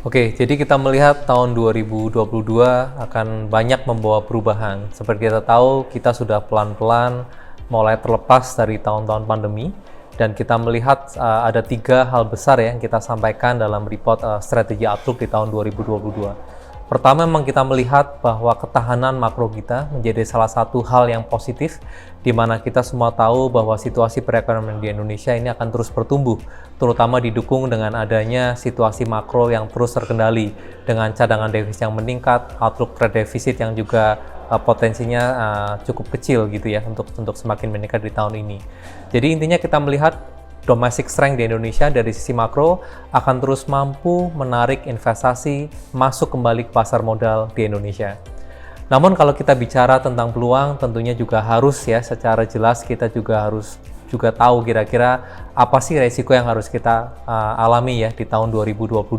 Oke, jadi kita melihat tahun 2022 akan banyak membawa perubahan. Seperti kita tahu, kita sudah pelan-pelan mulai terlepas dari tahun-tahun pandemi, dan kita melihat ada 3 hal besar yang kita sampaikan dalam report strategi outlook di tahun 2022. Pertama, memang kita melihat bahwa ketahanan makro kita menjadi salah satu hal yang positif, di mana kita semua tahu bahwa situasi perekonomian di Indonesia ini akan terus bertumbuh, terutama didukung dengan adanya situasi makro yang terus terkendali, dengan cadangan devisa yang meningkat, outlook trade deficit yang juga potensinya cukup kecil gitu ya untuk semakin meningkat di tahun ini. Jadi intinya kita melihat domestic strength di Indonesia dari sisi makro akan terus mampu menarik investasi masuk kembali ke pasar modal di Indonesia. Namun kalau kita bicara tentang peluang, tentunya juga harus ya secara jelas kita juga harus tahu kira-kira apa sih resiko yang harus kita alami ya di tahun 2022.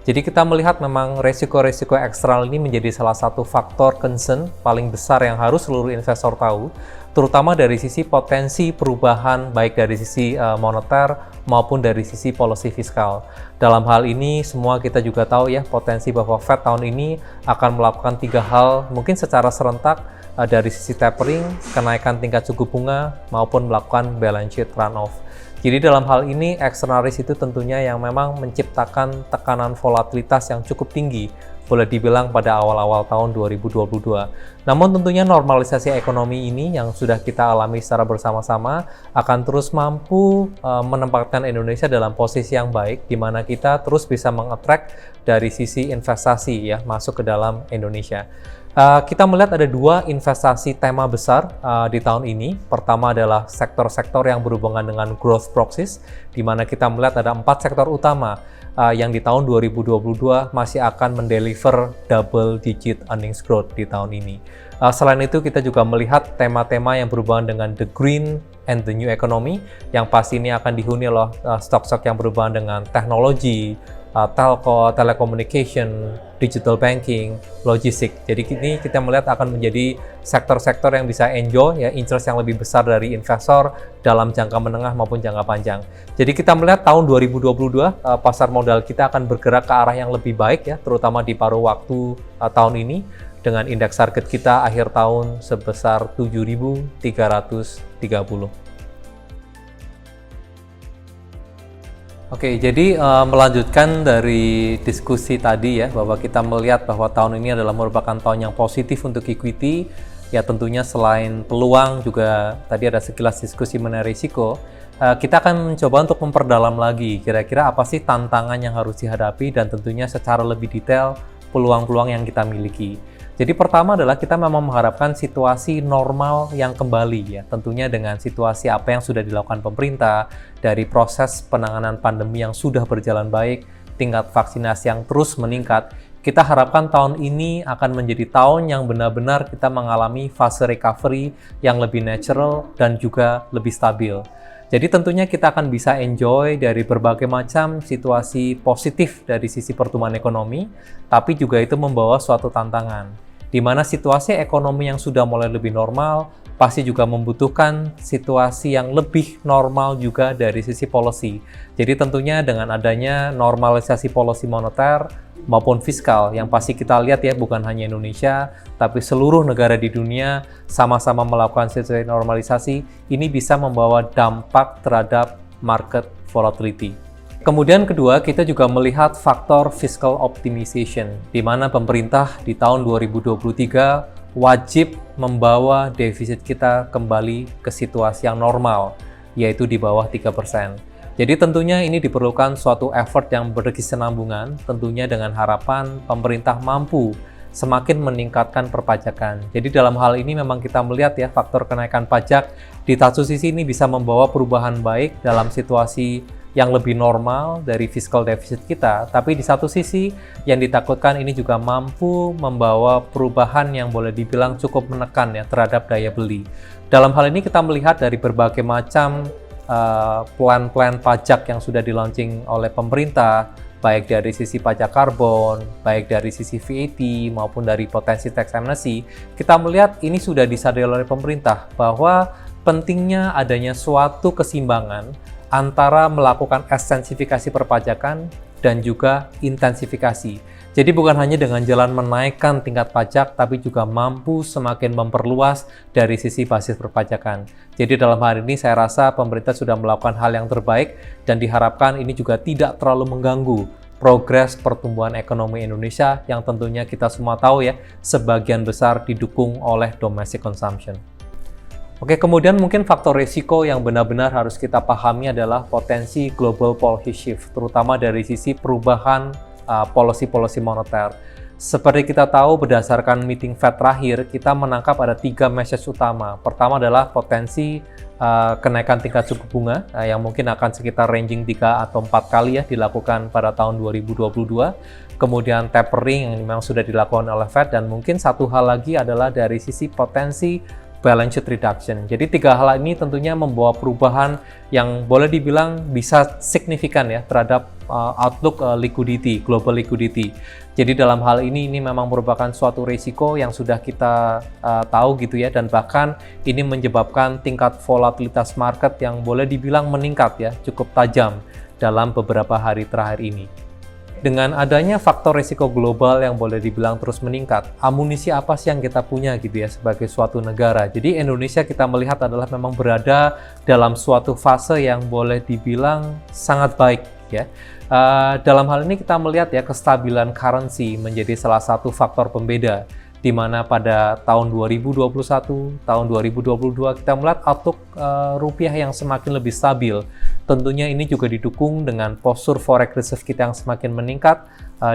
Jadi kita melihat memang resiko-resiko eksternal ini menjadi salah satu faktor concern paling besar yang harus seluruh investor tahu, terutama dari sisi potensi perubahan baik dari sisi moneter maupun dari sisi policy fiskal. Dalam hal ini semua kita juga tahu ya potensi bahwa Fed tahun ini akan melakukan 3 hal mungkin secara serentak, dari sisi tapering, kenaikan tingkat suku bunga, maupun melakukan balance sheet runoff. Jadi dalam hal ini, external risk itu tentunya yang memang menciptakan tekanan volatilitas yang cukup tinggi, boleh dibilang pada awal-awal tahun 2022. Namun tentunya normalisasi ekonomi ini yang sudah kita alami secara bersama-sama akan terus mampu menempatkan Indonesia dalam posisi yang baik, di mana kita terus bisa meng-attract dari sisi investasi ya masuk ke dalam Indonesia. Kita melihat ada 2 investasi tema besar di tahun ini. Pertama adalah sektor-sektor yang berhubungan dengan growth proxies, di mana kita melihat ada 4 sektor utama yang di tahun 2022 masih akan mendeliver double digit earnings growth di tahun ini. Selain itu kita juga melihat tema-tema yang berhubungan dengan the green and the new economy, yang pasti ini akan dihuni oleh stok-stok yang berhubungan dengan teknologi, telco, telecommunication, digital banking, logistik. Jadi ini kita melihat akan menjadi sektor-sektor yang bisa enjoy ya interest yang lebih besar dari investor dalam jangka menengah maupun jangka panjang. Jadi kita melihat tahun 2022 pasar modal kita akan bergerak ke arah yang lebih baik ya, terutama di paruh waktu tahun ini dengan indeks target kita akhir tahun sebesar 7.330. Oke, jadi melanjutkan dari diskusi tadi ya, bahwa kita melihat bahwa tahun ini adalah merupakan tahun yang positif untuk equity, ya tentunya selain peluang juga tadi ada sekilas diskusi mengenai risiko, kita akan mencoba untuk memperdalam lagi kira-kira apa sih tantangan yang harus dihadapi dan tentunya secara lebih detail peluang-peluang yang kita miliki. Jadi pertama adalah kita memang mengharapkan situasi normal yang kembali ya, tentunya dengan situasi apa yang sudah dilakukan pemerintah, dari proses penanganan pandemi yang sudah berjalan baik, tingkat vaksinasi yang terus meningkat. Kita harapkan tahun ini akan menjadi tahun yang benar-benar kita mengalami fase recovery yang lebih natural dan juga lebih stabil. Jadi tentunya kita akan bisa enjoy dari berbagai macam situasi positif dari sisi pertumbuhan ekonomi, tapi juga itu membawa suatu tantangan, di mana situasi ekonomi yang sudah mulai lebih normal, pasti juga membutuhkan situasi yang lebih normal juga dari sisi policy. Jadi tentunya dengan adanya normalisasi policy moneter maupun fiskal, yang pasti kita lihat ya bukan hanya Indonesia, tapi seluruh negara di dunia sama-sama melakukan situasi normalisasi, ini bisa membawa dampak terhadap market volatility. Kemudian kedua, kita juga melihat faktor fiscal optimization, di mana pemerintah di tahun 2023 wajib membawa defisit kita kembali ke situasi yang normal, yaitu di bawah 3%. Jadi tentunya ini diperlukan suatu effort yang berkesinambungan, tentunya dengan harapan pemerintah mampu semakin meningkatkan perpajakan. Jadi dalam hal ini memang kita melihat ya faktor kenaikan pajak di satu sisi ini bisa membawa perubahan baik dalam situasi yang lebih normal dari fiscal deficit kita, tapi di satu sisi yang ditakutkan ini juga mampu membawa perubahan yang boleh dibilang cukup menekan ya terhadap daya beli. Dalam hal ini kita melihat dari berbagai macam plan-plan pajak yang sudah di-launching oleh pemerintah, baik dari sisi pajak karbon, baik dari sisi VAT maupun dari potensi tax amnesty, kita melihat ini sudah disadari oleh pemerintah bahwa pentingnya adanya suatu keseimbangan antara melakukan ekstensifikasi perpajakan dan juga intensifikasi. Jadi bukan hanya dengan jalan menaikkan tingkat pajak, tapi juga mampu semakin memperluas dari sisi basis perpajakan. Jadi dalam hal ini saya rasa pemerintah sudah melakukan hal yang terbaik dan diharapkan ini juga tidak terlalu mengganggu progres pertumbuhan ekonomi Indonesia yang tentunya kita semua tahu ya, sebagian besar didukung oleh domestic consumption. Oke, kemudian mungkin faktor risiko yang benar-benar harus kita pahami adalah potensi global policy shift, terutama dari sisi perubahan policy moneter. Seperti kita tahu berdasarkan meeting Fed terakhir, kita menangkap ada 3 message utama. Pertama adalah potensi kenaikan tingkat suku bunga yang mungkin akan sekitar ranging 3 atau 4 kali ya dilakukan pada tahun 2022. Kemudian tapering yang memang sudah dilakukan oleh Fed, dan mungkin satu hal lagi adalah dari sisi potensi balance sheet reduction. Jadi 3 hal ini tentunya membawa perubahan yang boleh dibilang bisa signifikan ya terhadap outlook liquidity, global liquidity. Jadi dalam hal ini memang merupakan suatu risiko yang sudah kita tahu gitu ya, dan bahkan ini menyebabkan tingkat volatilitas market yang boleh dibilang meningkat ya, cukup tajam dalam beberapa hari terakhir ini. Dengan adanya faktor risiko global yang boleh dibilang terus meningkat, amunisi apa sih yang kita punya gitu ya sebagai suatu negara. Jadi Indonesia kita melihat adalah memang berada dalam suatu fase yang boleh dibilang sangat baik ya. Dalam hal ini kita melihat ya kestabilan currency menjadi salah satu faktor pembeda, di mana pada tahun 2021, tahun 2022 kita melihat outlook rupiah yang semakin lebih stabil. Tentunya ini juga didukung dengan postur forex reserve kita yang semakin meningkat,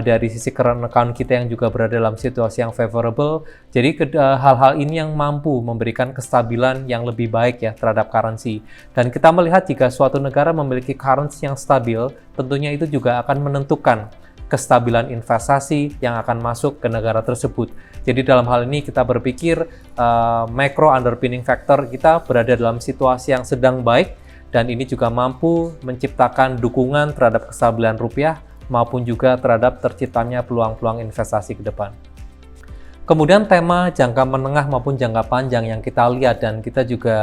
dari sisi current account kita yang juga berada dalam situasi yang favorable. Jadi hal-hal ini yang mampu memberikan kestabilan yang lebih baik ya terhadap currency. Dan kita melihat jika suatu negara memiliki currency yang stabil, tentunya itu juga akan menentukan kestabilan investasi yang akan masuk ke negara tersebut. Jadi dalam hal ini kita berpikir macro underpinning factor kita berada dalam situasi yang sedang baik, dan ini juga mampu menciptakan dukungan terhadap kestabilan rupiah maupun juga terhadap terciptanya peluang-peluang investasi ke depan. Kemudian tema jangka menengah maupun jangka panjang yang kita lihat, dan kita juga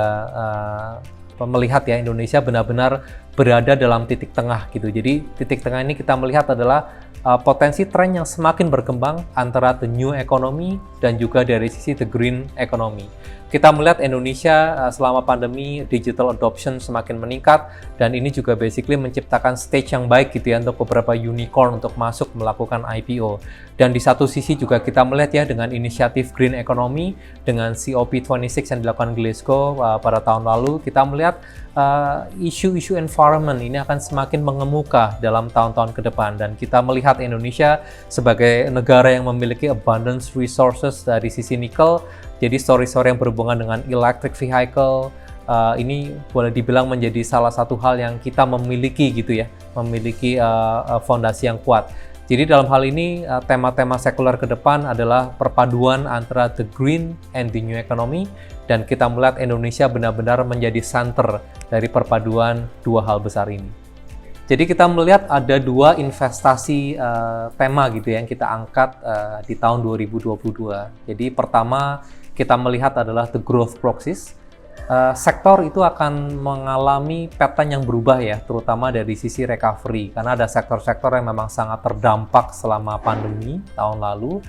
melihat ya Indonesia benar-benar berada dalam titik tengah gitu. Jadi titik tengah ini kita melihat adalah potensi tren yang semakin berkembang antara the new economy dan juga dari sisi the green economy. Kita melihat Indonesia selama pandemi digital adoption semakin meningkat, dan ini juga basically menciptakan stage yang baik gitu ya untuk beberapa unicorn untuk masuk melakukan IPO. Dan di satu sisi juga kita melihat ya dengan inisiatif green economy dengan COP26 yang dilakukan Glasgow pada tahun lalu, kita melihat isu-isu environment ini akan semakin mengemuka dalam tahun-tahun ke depan, dan kita melihat Indonesia sebagai negara yang memiliki abundance resources dari sisi nikel. Jadi story-story yang berhubungan dengan electric vehicle ini boleh dibilang menjadi salah satu hal yang kita memiliki gitu ya, memiliki fondasi yang kuat. Jadi dalam hal ini tema-tema sekuler ke depan adalah perpaduan antara the green and the new economy, dan kita melihat Indonesia benar-benar menjadi center dari perpaduan dua hal besar ini. Jadi kita melihat ada 2 investasi tema gitu ya, yang kita angkat di tahun 2022. Jadi pertama kita melihat adalah the growth proxies. Sektor itu akan mengalami pattern yang berubah ya, terutama dari sisi recovery, karena ada sektor-sektor yang memang sangat terdampak selama pandemi tahun lalu,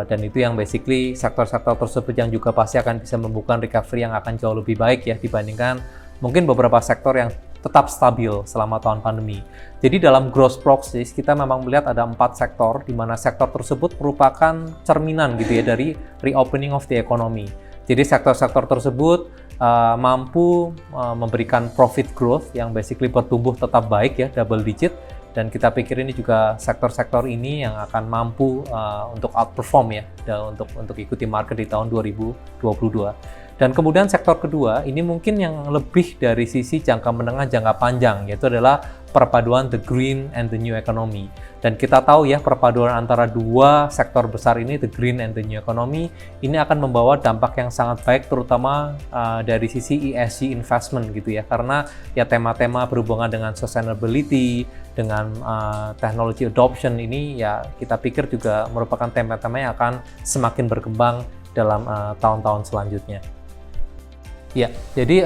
dan itu yang basically sektor-sektor tersebut yang juga pasti akan bisa membuka recovery yang akan jauh lebih baik ya dibandingkan mungkin beberapa sektor yang tetap stabil selama tahun pandemi. Jadi dalam growth proxies kita memang melihat ada 4 sektor, di mana sektor tersebut merupakan cerminan gitu ya dari reopening of the economy. Jadi sektor-sektor tersebut mampu memberikan profit growth yang basically bertumbuh tetap baik ya, double digit, dan kita pikir ini juga sektor-sektor ini yang akan mampu untuk outperform ya, untuk ikuti market di tahun 2022. Dan kemudian sektor kedua, ini mungkin yang lebih dari sisi jangka menengah, jangka panjang, yaitu adalah perpaduan the green and the new economy. Dan kita tahu ya, perpaduan antara 2 sektor besar ini, the green and the new economy, ini akan membawa dampak yang sangat baik, terutama dari sisi ESG investment gitu ya. Karena ya tema-tema berhubungan dengan sustainability, dengan technology adoption ini ya kita pikir juga merupakan tema-tema yang akan semakin berkembang dalam tahun-tahun selanjutnya. Ya, jadi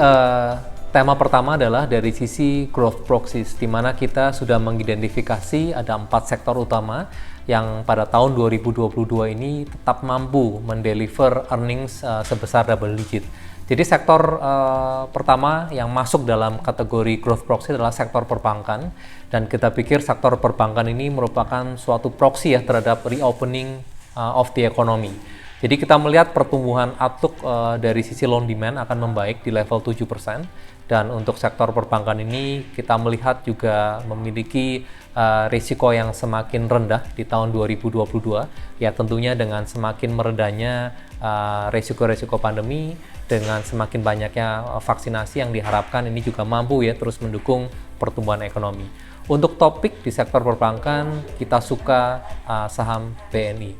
Tema pertama adalah dari sisi growth proxies, di mana kita sudah mengidentifikasi ada 4 sektor utama yang pada tahun 2022 ini tetap mampu mendeliver earnings sebesar double digit. Jadi sektor pertama yang masuk dalam kategori growth proxy adalah sektor perbankan, dan kita pikir sektor perbankan ini merupakan suatu proxy ya terhadap reopening of the economy. Jadi kita melihat pertumbuhan outlook dari sisi loan demand akan membaik di level 7%, dan untuk sektor perbankan ini kita melihat juga memiliki risiko yang semakin rendah di tahun 2022, ya tentunya dengan semakin meredahnya risiko-risiko pandemi, dengan semakin banyaknya vaksinasi yang diharapkan ini juga mampu ya terus mendukung pertumbuhan ekonomi. Untuk topik di sektor perbankan kita suka saham BNI.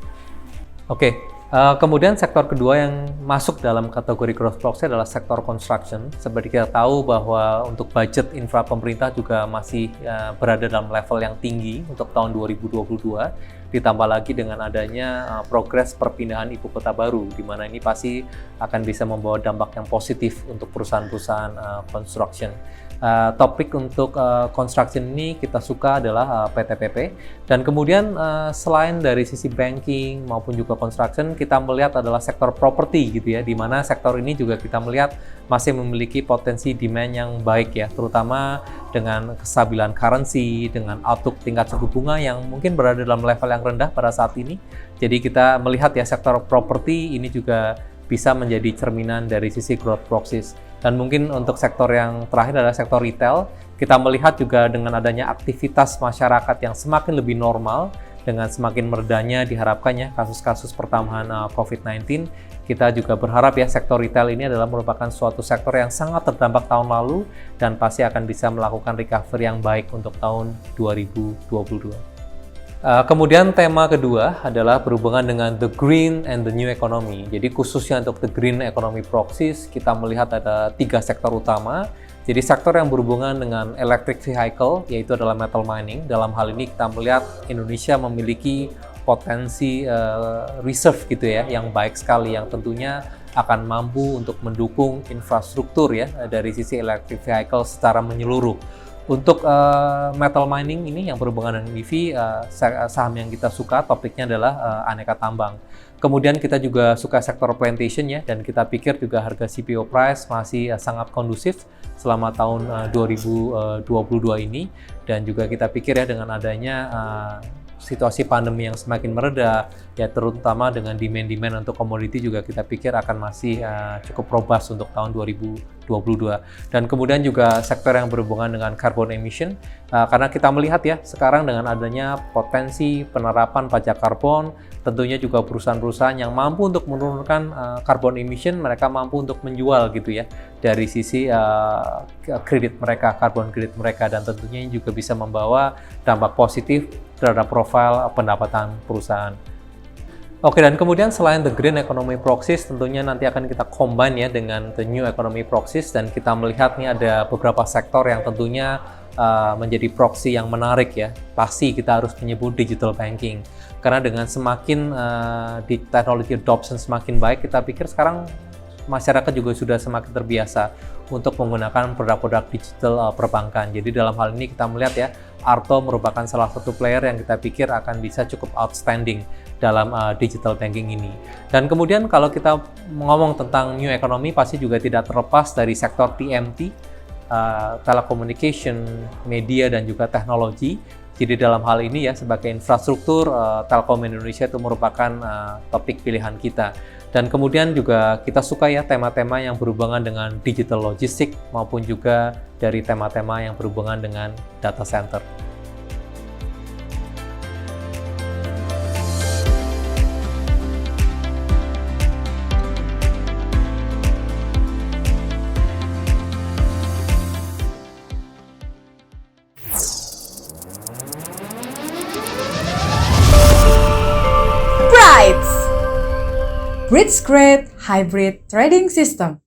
Oke. Kemudian sektor kedua yang masuk dalam kategori growth proxy adalah sektor construction. Seperti kita tahu bahwa untuk budget infra pemerintah juga masih berada dalam level yang tinggi untuk tahun 2022. Ditambah lagi dengan adanya progres perpindahan ibu kota baru, di mana ini pasti akan bisa membawa dampak yang positif untuk perusahaan-perusahaan construction. Topik untuk construction ini kita suka adalah PTPP, dan kemudian selain dari sisi banking maupun juga construction, kita melihat adalah sektor properti gitu ya, di mana sektor ini juga kita melihat masih memiliki potensi demand yang baik ya, terutama dengan kestabilan currency, dengan outlook tingkat suku bunga yang mungkin berada dalam level yang rendah pada saat ini. Jadi kita melihat ya sektor properti ini juga bisa menjadi cerminan dari sisi growth proxies. Dan mungkin untuk sektor yang terakhir adalah sektor retail, kita melihat juga dengan adanya aktivitas masyarakat yang semakin lebih normal, dengan semakin meredahnya diharapkannya kasus-kasus pertambahan COVID-19, kita juga berharap ya sektor retail ini adalah merupakan suatu sektor yang sangat terdampak tahun lalu dan pasti akan bisa melakukan recovery yang baik untuk tahun 2022. Kemudian tema kedua adalah berhubungan dengan the green and the new economy. Jadi khususnya untuk the green economy proxies, kita melihat ada 3 sektor utama. Jadi sektor yang berhubungan dengan electric vehicle, yaitu adalah metal mining. Dalam hal ini kita melihat Indonesia memiliki potensi reserve gitu ya, yang baik sekali, yang tentunya akan mampu untuk mendukung infrastruktur ya dari sisi electric vehicle secara menyeluruh. Untuk metal mining ini yang berhubungan dengan EV, saham yang kita suka topiknya adalah aneka tambang. Kemudian kita juga suka sektor plantation ya, dan kita pikir juga harga CPO price masih sangat kondusif selama tahun 2022 ini, dan juga kita pikir ya dengan adanya situasi pandemi yang semakin mereda, ya terutama dengan demand untuk komoditi juga kita pikir akan masih cukup robust untuk tahun 2022. Dan kemudian juga sektor yang berhubungan dengan carbon emission, karena kita melihat ya sekarang dengan adanya potensi penerapan pajak karbon, tentunya juga perusahaan-perusahaan yang mampu untuk menurunkan carbon emission, mereka mampu untuk menjual gitu ya dari sisi kredit mereka, carbon kredit mereka, dan tentunya ini juga bisa membawa dampak positif terhadap profil pendapatan perusahaan. Oke, dan kemudian selain the green economy proxies, tentunya nanti akan kita combine ya dengan the new economy proxies, dan kita melihat nih ada beberapa sektor yang tentunya menjadi proxy yang menarik ya. Pasti kita harus menyebut digital banking, karena dengan semakin di teknologi adoption semakin baik, kita pikir sekarang masyarakat juga sudah semakin terbiasa untuk menggunakan produk-produk digital perbankan. Jadi dalam hal ini kita melihat ya, Arto merupakan salah satu player yang kita pikir akan bisa cukup outstanding dalam digital banking ini. Dan kemudian kalau kita ngomong tentang new economy, pasti juga tidak terlepas dari sektor TMT, telecommunication, media, dan juga teknologi. Jadi dalam hal ini ya, sebagai infrastruktur, Telkom Indonesia itu merupakan topik pilihan kita. Dan kemudian juga kita suka ya tema-tema yang berhubungan dengan digital logistik maupun juga dari tema-tema yang berhubungan dengan data center. BRIDGE Hybrid Trading System.